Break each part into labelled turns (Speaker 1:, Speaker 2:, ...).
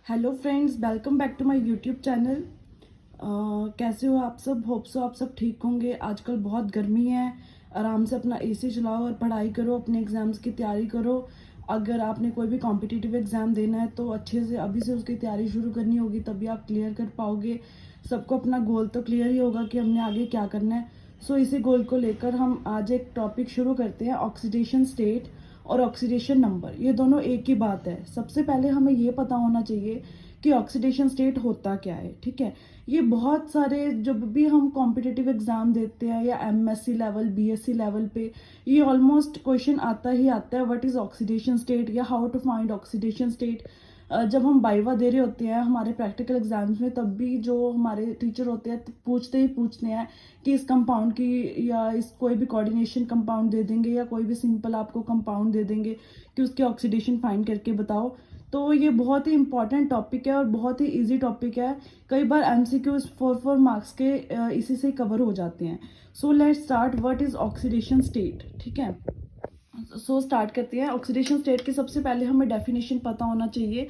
Speaker 1: Hello friends, welcome back to my YouTube channel. कैसे हो आप सब? होप सो आप सब ठीक होंगे। आजकल बहुत गर्मी है, आराम से अपना एसी चलाओ और पढ़ाई करो, अपने एग्ज़ाम्स की तैयारी करो। अगर आपने कोई भी कॉम्पिटिटिव एग्ज़ाम देना है तो अच्छे से अभी से उसकी तैयारी शुरू करनी होगी, तभी आप क्लियर कर पाओगे। सबको अपना गोल तो क्लियर ही होगा कि हमने आगे क्या करना है। सो इसी गोल को लेकर हम आज एक टॉपिक शुरू करते हैं, ऑक्सीडेशन स्टेट और ऑक्सीडेशन नंबर। ये दोनों एक ही बात है। सबसे पहले हमें ये पता होना चाहिए कि ऑक्सीडेशन स्टेट होता क्या है। ठीक है, ये बहुत सारे जब भी हम कॉम्पिटिटिव एग्जाम देते हैं या एमएससी लेवल, बीएससी लेवल पे, ये ऑलमोस्ट क्वेश्चन आता ही आता है, व्हाट इज ऑक्सीडेशन स्टेट या how to find oxidation state. जब हम बाइवा दे रहे होते हैं हमारे प्रैक्टिकल एग्जाम्स में, तब भी जो हमारे टीचर होते हैं तो पूछते ही पूछते हैं कि इस कंपाउंड की या इस कोई भी कोऑर्डिनेशन कंपाउंड दे देंगे या कोई भी सिंपल आपको कंपाउंड दे देंगे कि उसकी ऑक्सीडेशन फाइंड करके बताओ। तो ये बहुत ही इंपॉर्टेंट टॉपिक है और बहुत ही इजी टॉपिक है। कई बार एमसीक्यूज 4 मार्क्स के इसी से कवर हो जाते हैं। So let's start, what is oxidation state. ठीक है, स्टार्ट करते हैं। ऑक्सीडेशन स्टेट की सबसे पहले हमें डेफिनेशन पता होना चाहिए।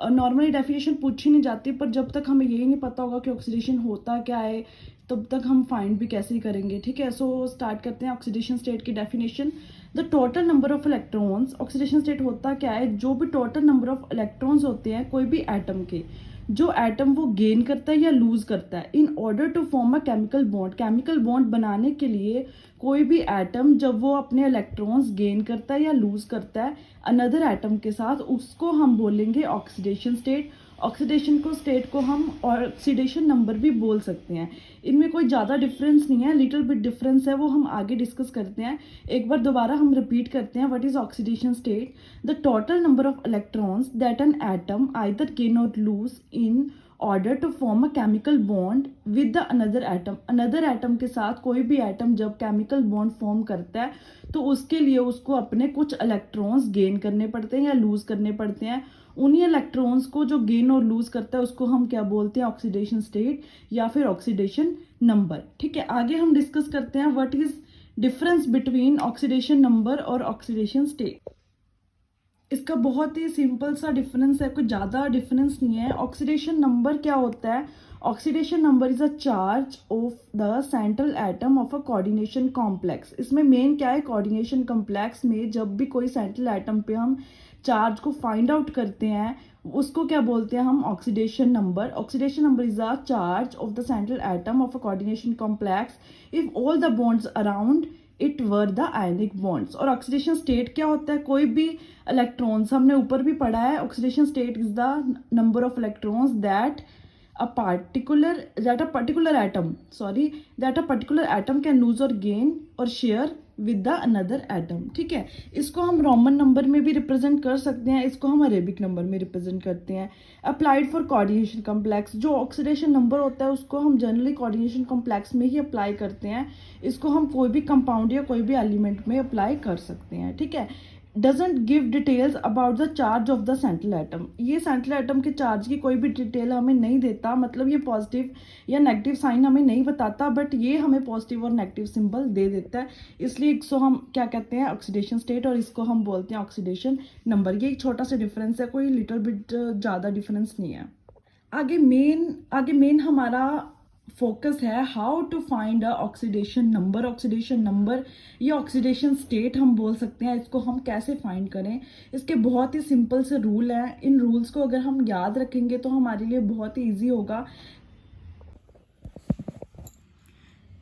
Speaker 1: नॉर्मली डेफिनेशन पूछी नहीं जाती, पर जब तक हमें यही नहीं पता होगा कि ऑक्सीडेशन होता क्या है, तब तक हम फाइंड भी कैसे ही करेंगे। ठीक है, सो स्टार्ट करते हैं ऑक्सीडेशन स्टेट की definition. The total number of electrons, oxidation state होता क्या है, जो भी टोटल नंबर ऑफ इलेक्ट्रॉन्स होते हैं कोई भी एटम के, जो एटम वो गेन करता है या लूज करता है in order to form a chemical bond. Chemical bond बनाने के लिए कोई भी एटम जब वो अपने इलेक्ट्रॉन्स गेन करता है या लूज करता है अनदर एटम के साथ, उसको हम बोलेंगे ऑक्सीडेशन स्टेट। ऑक्सीडेशन को स्टेट को हम ऑक्सीडेशन नंबर भी बोल सकते हैं। इनमें कोई ज़्यादा डिफरेंस नहीं है, लिटिल बिट डिफरेंस है, वो हम आगे डिस्कस करते हैं। एक बार दोबारा हम रिपीट करते हैं, what is oxidation state. The total number of electrons that an atom either gain or lose in order to form a chemical bond with the another atom. Another atom के साथ कोई भी एटम जब chemical bond form करता है तो उसके लिए उसको अपने कुछ इलेक्ट्रॉन्स गेन करने पड़ते हैं या लूज करने पड़ते हैं। उन्हीं इलेक्ट्रॉन्स को जो गेन और लूज करता है उसको हम क्या बोलते हैं, ऑक्सीडेशन स्टेट या फिर ऑक्सीडेशन नंबर। ठीक है, आगे हम डिस्कस करते हैं what is difference between oxidation number और ऑक्सीडेशन स्टेट। इसका बहुत ही सिंपल सा डिफरेंस है, कोई ज़्यादा डिफरेंस नहीं है। ऑक्सीडेशन नंबर क्या होता है, oxidation number is a charge of the central atom of a coordination complex. इसमें मेन क्या है, कोऑर्डिनेशन कॉम्प्लेक्स में जब भी कोई सेंट्रल एटम पे हम चार्ज को फाइंड आउट करते हैं उसको क्या बोलते हैं हम, oxidation number. Oxidation number is the charge of the central atom of a coordination complex if all the bonds around it were the ionic bonds. और ऑक्सीडेशन स्टेट क्या होता है, कोई भी इलेक्ट्रॉन्स, हमने ऊपर भी पढ़ा है, oxidation state is the number of electrons that a particular atom can lose or gain or share with the another atom। ठीक है, इसको हम रोमन नंबर में भी रिप्रेजेंट कर सकते हैं, इसको हम अरेबिक नंबर में रिप्रेजेंट करते हैं। अप्लाइड फॉर कोऑर्डिनेशन कॉम्प्लेक्स, जो ऑक्सीडेशन नंबर होता है उसको हम जनरली कोऑर्डिनेशन कॉम्प्लेक्स में ही अप्लाई करते हैं। इसको हम कोई भी कंपाउंड या कोई भी एलिमेंट में अप्लाई कर सकते हैं। ठीक है, doesn't give details about the charge of the central atom. ये सेंट्रल एटम के चार्ज की कोई भी डिटेल हमें नहीं देता, मतलब ये पॉजिटिव या नेगेटिव साइन हमें नहीं बताता, बट ये हमें पॉजिटिव और नेगेटिव सिंबल दे देता है। इसलिए इसको हम क्या कहते हैं, ऑक्सीडेशन स्टेट, और इसको हम बोलते हैं ऑक्सीडेशन नंबर। ये एक छोटा सा डिफरेंस है, कोई लिटिल बिट ज़्यादा डिफरेंस नहीं है। आगे मेन हमारा फोकस है how to find a oxidation number. Oxidation number या ऑक्सीडेशन स्टेट हम बोल सकते हैं, इसको हम कैसे फाइंड करें। इसके बहुत ही सिंपल से रूल हैं, इन रूल्स को अगर हम याद रखेंगे तो हमारे लिए बहुत ही ईजी होगा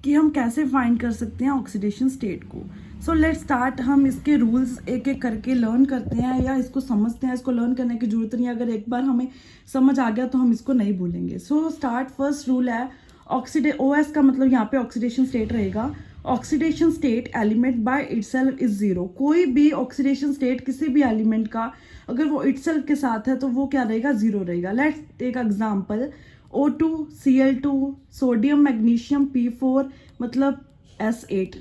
Speaker 1: कि हम कैसे फाइंड कर सकते हैं ऑक्सीडेशन स्टेट को। सो लेट्स स्टार्ट, हम इसके रूल्स एक एक करके लर्न करते हैं या इसको समझते हैं। इसको लर्न करने की जरूरत नहीं है, अगर एक बार हमें समझ आ गया तो हम इसको नहीं भूलेंगे। सो स्टार्ट, फर्स्ट रूल है OS का मतलब यहाँ पे ऑक्सीडेशन स्टेट रहेगा। Oxidation state element by itself is zero. कोई भी ऑक्सीडेशन स्टेट किसी भी एलिमेंट का अगर वो इटसेल्फ के साथ है तो वो क्या रहेगा, जीरो रहेगा। Let's take example, O2 Cl2 sodium magnesium P4 मतलब S8।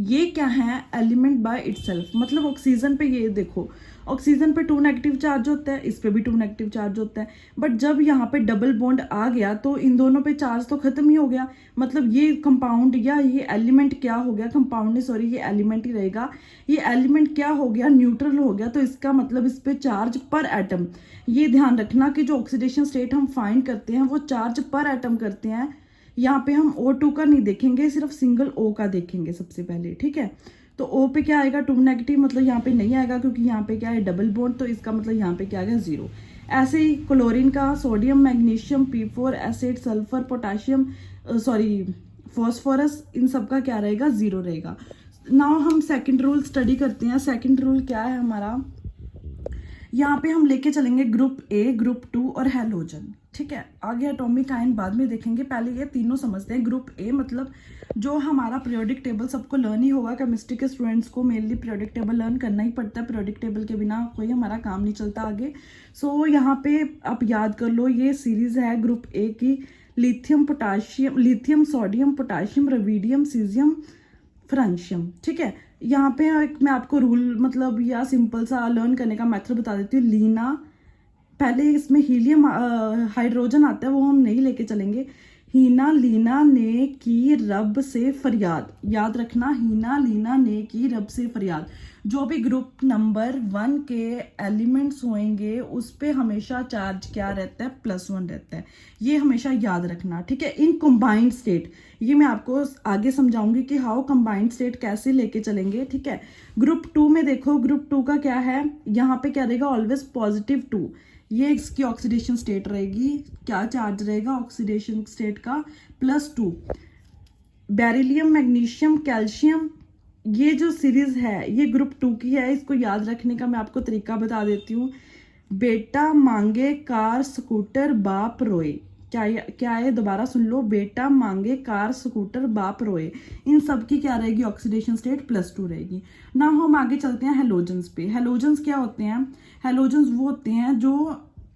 Speaker 1: ये क्या है, एलिमेंट बाय इटसेल्फ, मतलब ऑक्सीजन पे ये देखो, ऑक्सीजन पे 2 नेगेटिव चार्ज होता है, इस पे भी 2 नेगेटिव चार्ज होता है, बट जब यहाँ पे डबल बॉन्ड आ गया तो इन दोनों पे चार्ज तो खत्म ही हो गया। मतलब ये कंपाउंड या ये एलिमेंट क्या हो गया, कंपाउंड नहीं सॉरी, ये एलिमेंट ही रहेगा। ये एलिमेंट क्या हो गया, न्यूट्रल हो गया। तो इसका मतलब इस पे चार्ज पर एटम, ये ध्यान रखना कि जो ऑक्सीडेशन स्टेट हम फाइंड करते हैं वो चार्ज पर एटम करते हैं। यहाँ पे हम O2 का नहीं देखेंगे, सिर्फ सिंगल O का देखेंगे सबसे पहले, ठीक है। तो O पे क्या आएगा, 2 नेगेटिव, मतलब यहाँ पे नहीं आएगा क्योंकि यहाँ पे क्या है डबल बॉन्ड, तो इसका मतलब यहाँ पे क्या आएगा 0। ऐसे ही क्लोरीन का, sodium, magnesium, P4 acid, sulphur, potassium sorry phosphorus, इन सब का क्या रहेगा 0 रहेगा। नाउ हम सेकंड रूल स्टडी करते हैं। सेकंड रूल क्या है हमारा, यहाँ पे हम लेके चलेंगे ग्रुप A, ग्रुप 2 और हैलोजन, ठीक है। आगे एटॉमिक आयन बाद में देखेंगे, पहले ये तीनों समझते हैं। ग्रुप A मतलब जो हमारा पीरियोडिक टेबल सबको लर्न ही होगा, केमिस्ट्री के स्टूडेंट्स को मेनली पीरियोडिक टेबल लर्न करना ही पड़ता है, पीरियोडिक टेबल के बिना कोई हमारा काम नहीं चलता आगे। सो यहाँ पे आप याद कर लो, ये सीरीज है ग्रुप A की, lithium potassium, lithium sodium potassium, rubidium, caesium, francium, ठीक है। यहाँ पे एक मैं आपको रूल मतलब या सिंपल सा लर्न करने का मेथड बता देती हूँ। लीना, पहले इसमें हीलियम हाइड्रोजन आता है, वो हम नहीं लेके चलेंगे। हीना लीना ने की रब से फरियाद, याद रखना, हीना लीना ने की रब से फरियाद। जो भी ग्रुप नंबर 1 के एलिमेंट्स होंगे उस पे हमेशा चार्ज क्या रहता है, +1 रहता है, ये हमेशा याद रखना, ठीक है। इन कंबाइंड स्टेट, ये मैं आपको आगे समझाऊंगी कि हाउ कंबाइंड स्टेट कैसे लेके चलेंगे, ठीक है। ग्रुप 2 में देखो, ग्रुप 2 का क्या है, यहाँ पे क्या रहेगा, ऑलवेज +2, ये इसकी ऑक्सीडेशन स्टेट रहेगी, क्या चार्ज रहेगा ऑक्सीडेशन स्टेट का, +2। बेरिलियम, मैग्नीशियम, कैल्शियम, ये जो सीरीज है ये ग्रुप 2 की है। इसको याद रखने का मैं आपको तरीका बता देती हूँ। बेटा मांगे कार स्कूटर बाप रोए, क्या है दोबारा सुन लो, बेटा मांगे कार स्कूटर बाप रोए, इन सब की क्या रहेगी ऑक्सीडेशन स्टेट +2 रहेगी। ना हम आगे चलते हैं हेलोजेंस पे। हेलोजेंस क्या होते हैं, हेलोजेंस वो होते हैं जो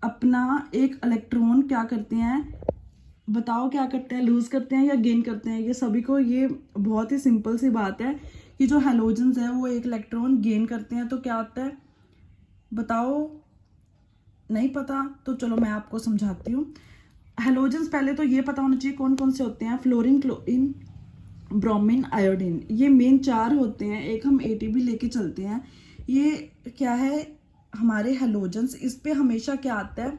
Speaker 1: अपना एक इलेक्ट्रॉन क्या करते हैं, बताओ क्या करते हैं, लूज करते हैं या गेन करते हैं। ये सभी को ये बहुत ही सिंपल सी बात है कि जो हेलोजेंस है वो एक इलेक्ट्रॉन गेन करते हैं, तो क्या होता है बताओ, नहीं पता तो चलो मैं आपको समझाती हूँ। हेलोजेंस पहले तो ये पता होना चाहिए कौन कौन से होते हैं, फ्लोरीन, क्लोरीन, ब्रोमीन, आयोडीन, ये मेन 4 होते हैं। एक हम ATP लेके चलते हैं, ये क्या है हमारे हेलोजेंस, इस पे हमेशा क्या आता है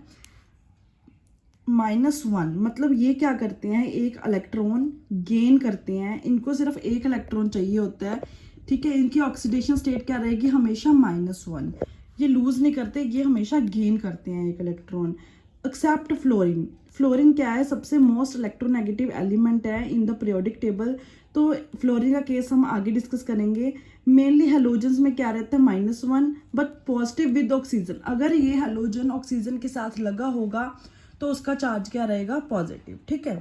Speaker 1: -1, मतलब ये क्या करते हैं, एक इलेक्ट्रॉन गेन करते हैं, इनको सिर्फ एक इलेक्ट्रॉन चाहिए होता है, ठीक है। इनकी ऑक्सीडेशन स्टेट क्या रहेगी, हमेशा -1, ये लूज नहीं करते, ये हमेशा गेन करते हैं एक इलेक्ट्रॉन। एक्सेप्ट फ्लोरीन, फ्लोरीन क्या है, सबसे मोस्ट इलेक्ट्रोनेगेटिव एलिमेंट है इन द पीरियोडिक टेबल, तो फ्लोरीन का केस हम आगे डिस्कस करेंगे। मेनली हेलोजेंस में क्या रहता है -1, बट पॉजिटिव विद ऑक्सीजन, अगर ये हेलोजन ऑक्सीजन के साथ लगा होगा तो उसका चार्ज क्या रहेगा, पॉजिटिव, ठीक है।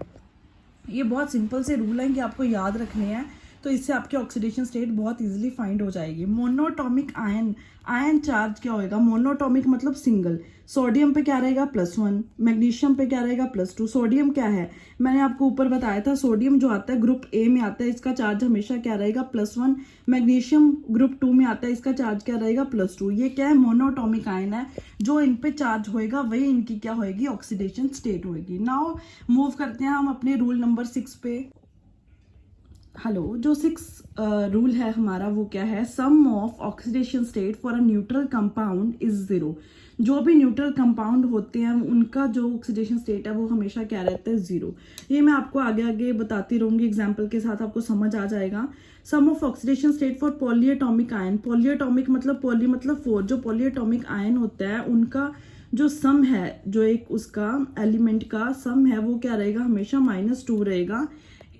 Speaker 1: ये बहुत सिंपल से रूल है कि आपको याद रखने हैं, तो इससे आपकी ऑक्सीडेशन स्टेट बहुत इजीली फाइंड हो जाएगी। मोनोटॉमिक आयन, आयन चार्ज क्या होएगा, मोनोटॉमिक मतलब सिंगल, सोडियम पे क्या रहेगा +1, मैग्नीशियम पे क्या रहेगा +2। सोडियम क्या है, मैंने आपको ऊपर बताया था, सोडियम जो आता है ग्रुप A में आता है, इसका चार्ज हमेशा क्या रहेगा +1। मैग्नीशियम ग्रुप 2 में आता है, इसका चार्ज क्या रहेगा +2। ये क्या है, मोनोटॉमिक आयन है, जो इन पे चार्ज होएगा वही इनकी क्या होएगी, ऑक्सीडेशन स्टेट होएगी। नाउ मूव करते हैं हम अपने रूल नंबर 6 पे। हेलो, जो 6 रूल है हमारा वो क्या है, sum of oxidation state for a neutral compound is 0। जो भी न्यूट्रल कंपाउंड होते हैं उनका जो ऑक्सीडेशन स्टेट है वो हमेशा क्या रहता है, 0। ये मैं आपको आगे आगे बताती रहूंगी, एग्जाम्पल के साथ आपको समझ आ जाएगा। Sum of oxidation state for polyatomic ion, polyatomic मतलब पॉली मतलब 4, जो पॉलीएटॉमिक आयन होता है उनका जो सम है, जो एक उसका एलिमेंट का सम है वो क्या रहेगा, हमेशा -2 रहेगा।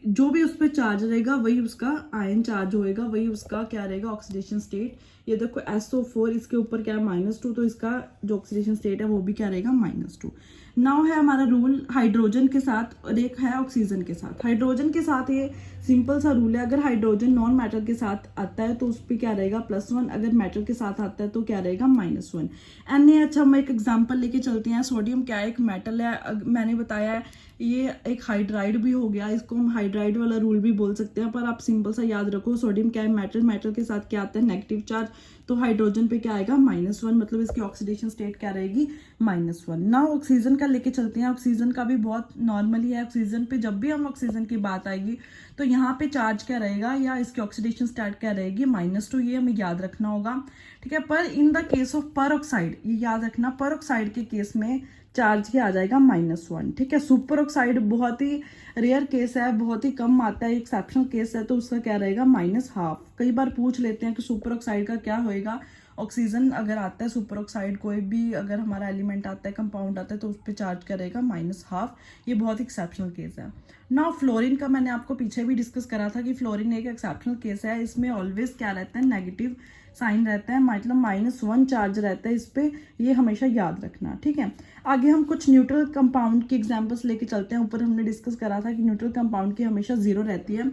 Speaker 1: जो भी उस पर चार्ज रहेगा वही उसका आयन चार्ज होएगा, वही उसका क्या रहेगा, ऑक्सीडेशन स्टेट। ये देखो SO4, इसके ऊपर क्या है -2, तो इसका जो ऑक्सीडेशन स्टेट है वो भी क्या रहेगा, -2। नाउ है हमारा रूल हाइड्रोजन के साथ और एक है ऑक्सीजन के साथ। हाइड्रोजन के साथ ये सिंपल सा रूल है, अगर हाइड्रोजन नॉन मैटर के साथ आता है तो उस पर क्या रहेगा +1, अगर मैटर के साथ आता है तो क्या रहेगा -1। NaH हम एक एग्जांपल लेके चलते हैं। सोडियम क्या है, एक मेटल है, मैंने बताया है ये एक हाइड्राइड भी हो गया, इसको हम हाइड्राइड वाला रूल भी बोल सकते हैं, पर आप सिंपल सा याद रखो सोडियम क्या है, मेटल, मेटल के साथ क्या आता है नेगेटिव चार्ज, तो हाइड्रोजन पे क्या आएगा -1, मतलब इसकी ऑक्सीडेशन स्टेट क्या रहेगी -1। नाउ ऑक्सीजन का लेके चलते हैं। ऑक्सीजन का भी बहुत नॉर्मली है। ऑक्सीजन पे जब भी हम ऑक्सीजन की बात आएगी तो यहाँ पे चार्ज क्या रहेगा या इसकी ऑक्सीडेशन स्टेट क्या रहेगी -2, ये हमें याद रखना होगा, ठीक है। पर इन द केस ऑफ पर ऑक्साइड, ये याद रखना, पर ऑक्साइड के केस में चार्ज क्या आ जाएगा -1, ठीक है। सुपर ऑक्साइड बहुत ही रेयर केस है, बहुत ही कम आता है, एक्सेप्शनल केस है, तो उसका क्या रहेगा -1/2। कई बार पूछ लेते हैं कि सुपर ऑक्साइड का क्या होएगा। ऑक्सीजन अगर आता है, सुपर ऑक्साइड कोई भी अगर हमारा एलिमेंट आता है, कंपाउंड आता है, तो उस पर चार्ज करेगा -1/2। ये बहुत एक्सेप्शनल केस है। नाउ फ्लोरीन का मैंने आपको पीछे भी डिस्कस करा था कि फ्लोरीन एक एक्सेप्शनल केस है। इसमें ऑलवेज क्या रहता है, नेगेटिव साइन रहता है, मतलब -1 चार्ज रहता है इस पे, ये हमेशा याद रखना, ठीक है। आगे हम कुछ न्यूट्रल कंपाउंड की एग्जांपल्स लेके चलते हैं। ऊपर हमने डिस्कस करा था कि न्यूट्रल कंपाउंड की हमेशा 0 रहती है,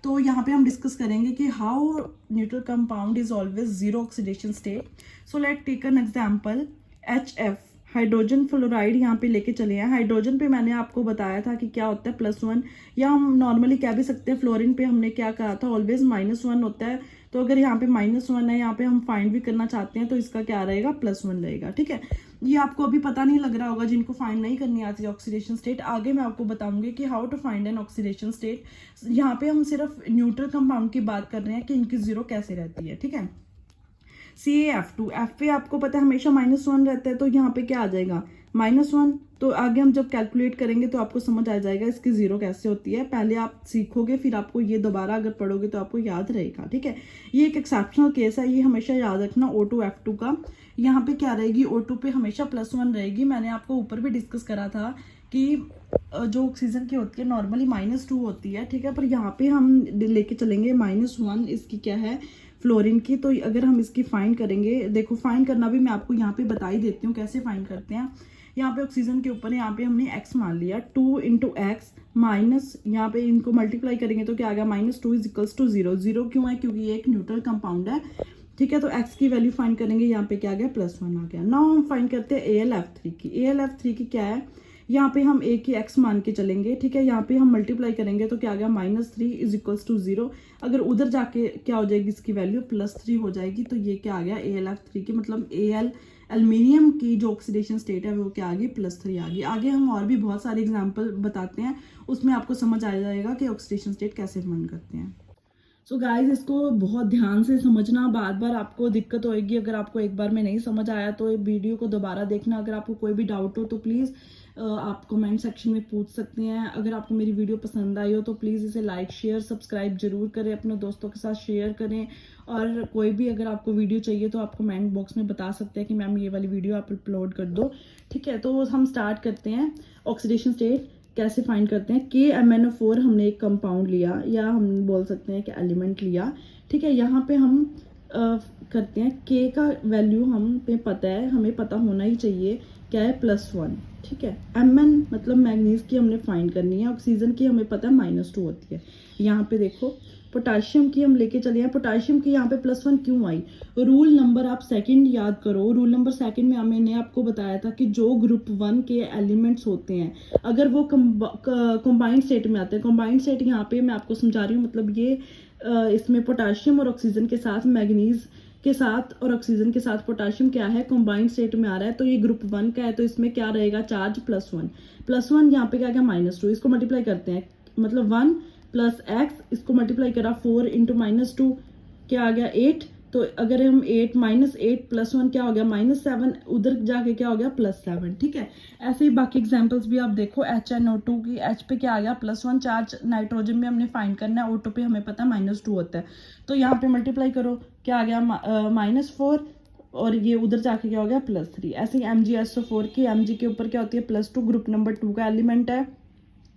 Speaker 1: तो यहाँ पे हम डिस्कस करेंगे कि how neutral compound is always 0 oxidation state. So let take an example HF, hydrogen fluoride यहाँ पे लेके चले हैं। हाइड्रोजन पे मैंने आपको बताया था कि क्या होता है +1, या हम नॉर्मली कह भी सकते हैं फ्लोरीन पे हमने क्या कहा था, ऑलवेज -1 होता है। तो अगर यहाँ पे -1 है, यहाँ पे हम फाइंड भी करना चाहते हैं, तो इसका क्या रहेगा, +1 रहेगा, ठीक है। ये आपको अभी पता नहीं लग रहा होगा जिनको फाइंड नहीं करनी आती ऑक्सीडेशन स्टेट। आगे मैं आपको बताऊंगी कि how to find an oxidation state. यहाँ पे हम सिर्फ न्यूट्रल कंपाउंड की बात कर रहे हैं कि इनकी 0 कैसे रहती है, ठीक है। CaF2, F पे आपको पता है हमेशा -1 रहता है, तो यहाँ पे क्या आ जाएगा -1। तो आगे हम जब कैलकुलेट करेंगे तो आपको समझ आ जाएगा इसकी 0 कैसे होती है। पहले आप सीखोगे, फिर आपको ये दोबारा अगर पढ़ोगे तो आपको याद रहेगा, ठीक है। ये एक एक्सेप्शनल केस है, ये हमेशा याद रखना O2F2 का। यहाँ पे क्या रहेगी, O2 पे हमेशा +1 रहेगी। मैंने आपको ऊपर भी डिस्कस करा था कि जो ऑक्सीजन की होती है नॉर्मली -2 होती है, ठीक है। पर यहाँ पे हम लेके चलेंगे -1, इसकी क्या है, फ्लोरीन की। तो अगर हम इसकी फाइंड करेंगे, देखो फाइंड करना भी मैं आपको यहाँ पे बता ही देती हूँ कैसे फाइंड करते हैं। यहाँ पे ऑक्सीजन के ऊपर यहाँ पे हमने x मान लिया, 2 × x माइनस, यहाँ पे इनको मल्टीप्लाई करेंगे तो क्या आ गया, -2 = 0। 0 क्यों है, क्योंकि ये एक न्यूट्रल कंपाउंड है, ठीक है। तो x की वैल्यू फाइंड करेंगे, यहाँ पे क्या आ गया, +1 आ गया। नाउ हम फाइंड करते हैं AlF3 की। AlF3 की क्या है, यहाँ पे हम a की x मान के चलेंगे, ठीक है। यहाँ पे हम मल्टीप्लाई करेंगे तो क्या आ गया, -3 = 0। अगर उधर जाके क्या हो जाएगी, इसकी वैल्यू +3 हो जाएगी, तो ये क्या आ गया, AlF3 की, मतलब एल्यूमिनियम की जो ऑक्सीडेशन स्टेट है वो क्या आ गई, +3 आ गई। आगे हम और भी बहुत सारे एग्जाम्पल बताते हैं, उसमें आपको समझ आ जाएगा कि ऑक्सीडेशन स्टेट कैसे फाइंड करते हैं। सो गाइज, इसको बहुत ध्यान से समझना, बार बार आपको दिक्कत होएगी अगर आपको एक बार में नहीं समझ आया तो वीडियो को दोबारा देखना। अगर आपको कोई भी डाउट हो तो प्लीज़ आप कमेंट सेक्शन में पूछ सकते हैं। अगर आपको मेरी वीडियो पसंद आई हो तो प्लीज़ इसे लाइक शेयर सब्सक्राइब जरूर करें, अपने दोस्तों के साथ शेयर करें। और कोई भी अगर आपको वीडियो चाहिए तो आप कमेंट बॉक्स में बता सकते हैं कि मैम ये वाली वीडियो आप अपलोड कर दो, ठीक है। तो हम स्टार्ट करते हैं, ऑक्सीडेशन स्टेट कैसे फाइंड करते हैं। KMnO4 हमने एक कंपाउंड लिया, या हम बोल सकते हैं कि एलिमेंट लिया, ठीक है। यहाँ पे हम करते हैं, K का वैल्यू हम पे पता है, हमें पता होना ही चाहिए क्या है, +1, ठीक है। Mn मतलब मैग्नीज की हमने फाइंड करनी है, ऑक्सीजन की हमें पता है -2 होती है। यहाँ पे देखो पोटाशियम की हम लेके चले हैं, पोटाशियम की यहाँ पे +1 क्यों आई, रूल नंबर आप सेकंड याद करो। रूल नंबर सेकंड में मैंने आपको बताया था कि जो ग्रुप 1 के एलिमेंट्स होते हैं अगर वो कंबाइंड स्टेट में आते हैं, कंबाइंड स्टेट यहाँ पे मैं आपको समझा रही हूँ, मतलब ये इसमें पोटाशियम और ऑक्सीजन के साथ मैग्नीज के साथ और ऑक्सीजन के साथ पोटाशियम क्या है, कंबाइंड स्टेट में आ रहा है, तो ये ग्रुप 1 का है, तो इसमें क्या रहेगा, चार्ज +1 यहाँ पे क्या गया, -2। इसको मल्टीप्लाई करते हैं, मतलब 1 + x, इसको मल्टीप्लाई करा 4 × -2 क्या आ गया, 8। तो अगर हम 8 + 1 क्या हो गया, -7, उधर जाके क्या हो गया, +7, ठीक है। ऐसे ही बाकी एग्जांपल्स भी आप देखो, HNO2 की, H पे क्या आ गया, +1 चार्ज, नाइट्रोजन में हमने फाइंड करना है, O2 पे हमें पता है -2 होता है, तो यहाँ पे मल्टीप्लाई करो क्या आ गया, -4, और ये उधर जाके क्या हो गया, +3। ऐसे ही MgSO4 की, Mg के ऊपर क्या होती है, +2, ग्रुप नंबर 2 का एलिमेंट है।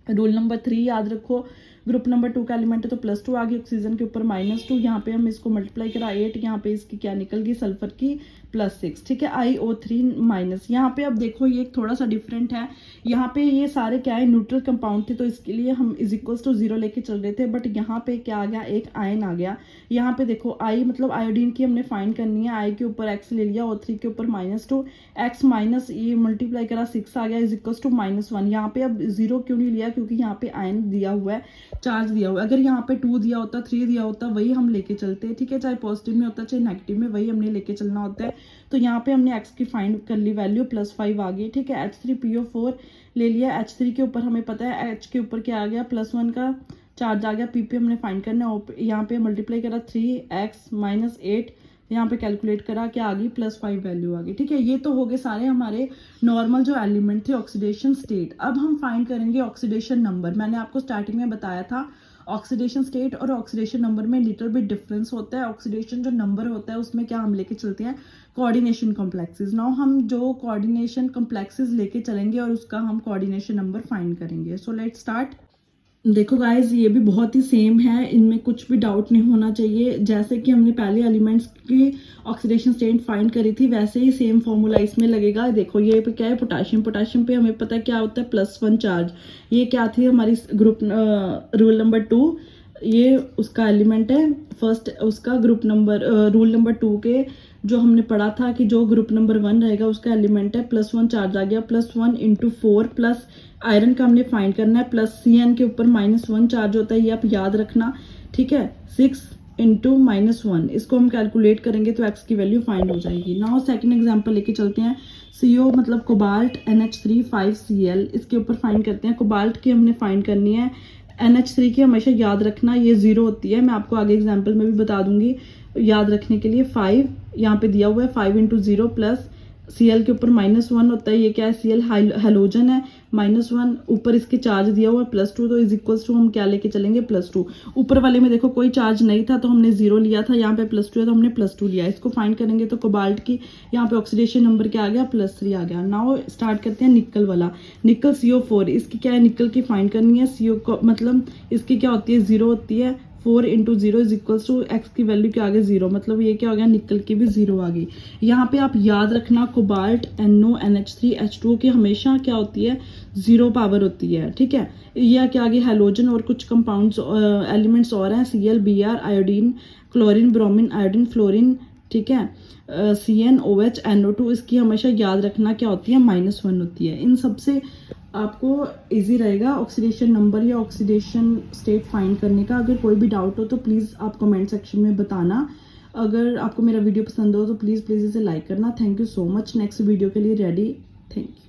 Speaker 1: रूल नंबर 3 याद रखो, ग्रुप नंबर 2 का एलिमेंट है तो +2 आ गई, ऑक्सीजन के ऊपर -2, यहाँ पे हम इसको मल्टीप्लाई करा 8, यहाँ पे इसकी क्या निकल गई, सल्फर की +6, ठीक है। iO3 माइनस, यहाँ पे अब देखो ये थोड़ा सा डिफरेंट है, यहाँ पे ये सारे क्या है न्यूट्रल कंपाउंड थे, तो इसके लिए हम इज इक्वल्स टू 0 लेके चल रहे थे, बट यहाँ पे क्या आ गया, एक आयन आ गया। यहाँ पे देखो आई मतलब आयोडीन की हमने फाइंड करनी है, आई के ऊपर x ले लिया, O3 के ऊपर -2, x माइनस ये मल्टीप्लाई करा 6 आ गया इज इक्वल्स टू -1। यहाँ पे अब 0 क्यों नहीं लिया, क्योंकि यहाँ पे आयन दिया हुआ है, चार्ज दिया हुआ है। अगर यहाँ पे 2 दिया होता, 3 दिया होता, वही हम लेके चलते हैं, ठीक है। चाहे पॉजिटिव में होता चाहे नेगेटिव में, वही हमने लेके चलना होता है। तो यहाँ पे हमने x की फाइंड कर ली वैल्यू, +5 आ गई, ठीक है। H3PO4 ले लिया, H3 के ऊपर हमें पता है H के ऊपर क्या आ गया, +1 का चार्ज आ गया, PP हमने फाइंड करना है, यहाँ पे मल्टीप्लाई करा 3x - 8, यहाँ पे कैलकुलेट करा, क्या आ गई, +5 वैल्यू आ गई, ठीक है। ये तो हो गए सारे हमारे नॉर्मल जो एलिमेंट थे ऑक्सीडेशन स्टेट। अब हम फाइंड करेंगे ऑक्सीडेशन नंबर। मैंने आपको स्टार्टिंग में बताया था ऑक्सीडेशन स्टेट और ऑक्सीडेशन नंबर में लिटिल बिट डिफरेंस होता है। ऑक्सीडेशन जो नंबर होता है उसमें क्या हम लेके चलते हैं, कोऑर्डिनेशन कॉम्प्लेक्सेस। नाउ हम जो कोऑर्डिनेशन कॉम्प्लेक्सेस लेके चलेंगे और उसका हम कोऑर्डिनेशन नंबर फाइंड करेंगे। So let's start. देखो गाइज ये भी बहुत ही सेम है, इनमें कुछ भी डाउट नहीं होना चाहिए। जैसे कि हमने पहले एलिमेंट्स की ऑक्सीडेशन स्टेट फाइंड करी थी, वैसे ही सेम फॉर्मूला इसमें लगेगा। देखो ये पे क्या है, पोटाशियम। पोटाशियम पे हमें पता है क्या होता है, +1 चार्ज। ये क्या थी हमारी ग्रुप रूल नंबर 2, ये उसका एलिमेंट है फर्स्ट, उसका ग्रुप नंबर रूल नंबर 2 के जो हमने पढ़ा था कि जो ग्रुप नंबर 1 रहेगा उसका एलिमेंट है, +1 चार्ज आ गया, +1 × 4 प्लस आयरन का हमने फाइंड करना है, प्लस Cn के ऊपर -1 चार्ज होता है, ये आप याद रखना, ठीक है। 6 × -1, इसको हम कैलकुलेट करेंगे तो x की वैल्यू फाइंड हो जाएगी। नाउ सेकंड एग्जांपल लेके चलते हैं। CO मतलब कोबाल्ट, NH3 5Cl, इसके ऊपर फाइंड करते हैं। कोबाल्ट की हमने फाइंड करनी है, NH3 की हमेशा याद रखना ये 0 होती है, मैं आपको आगे एग्जाम्पल में भी बता दूंगी याद रखने के लिए। 5 यहाँ पे दिया हुआ है, 5 × 0 प्लस Cl के ऊपर -1 होता है, ये क्या है, Cl हेलोजन है, -1 ऊपर इसके चार्ज दिया हुआ है +2, तो इज इक्वल्स टू हम क्या लेके चलेंगे, +2। ऊपर वाले में देखो कोई चार्ज नहीं था तो हमने 0 लिया था, यहाँ पे +2 है तो हमने +2 लिया। इसको फाइंड करेंगे तो कोबाल्ट की यहाँ पे ऑक्सीडेशन नंबर क्या आ गया, +3 आ गया। नाउ स्टार्ट करते हैं निकल वाला। निकल CO4, इसकी क्या है, निकल की फाइंड करनी है। CO को मतलब इसकी क्या होती है, 0 होती है, 4 × 0 इज इक्वल्स टू x की वैल्यू क्या आ गई, 0, मतलब ये क्या हो गया, निकल की भी 0 आ गई। यहाँ पे आप याद रखना कोबाल्ट NO NH3 H2O की हमेशा क्या होती है, 0 पावर होती है, ठीक है। यह क्या आ गई, हेलोजन और कुछ कंपाउंड्स एलिमेंट्स और हैं, Cl Br iodine, chlorine bromine iodine fluorine, ठीक है। Cn OH NO2, इसकी हमेशा याद रखना क्या होती है, -1 होती है। इन सबसे आपको इजी रहेगा ऑक्सीडेशन नंबर या ऑक्सीडेशन स्टेट फाइंड करने का। अगर कोई भी डाउट हो तो प्लीज़ आप कमेंट सेक्शन में बताना। अगर आपको मेरा वीडियो पसंद हो तो प्लीज़ इसे लाइक करना। Thank you so much. Next video के लिए रेडी। Thank you.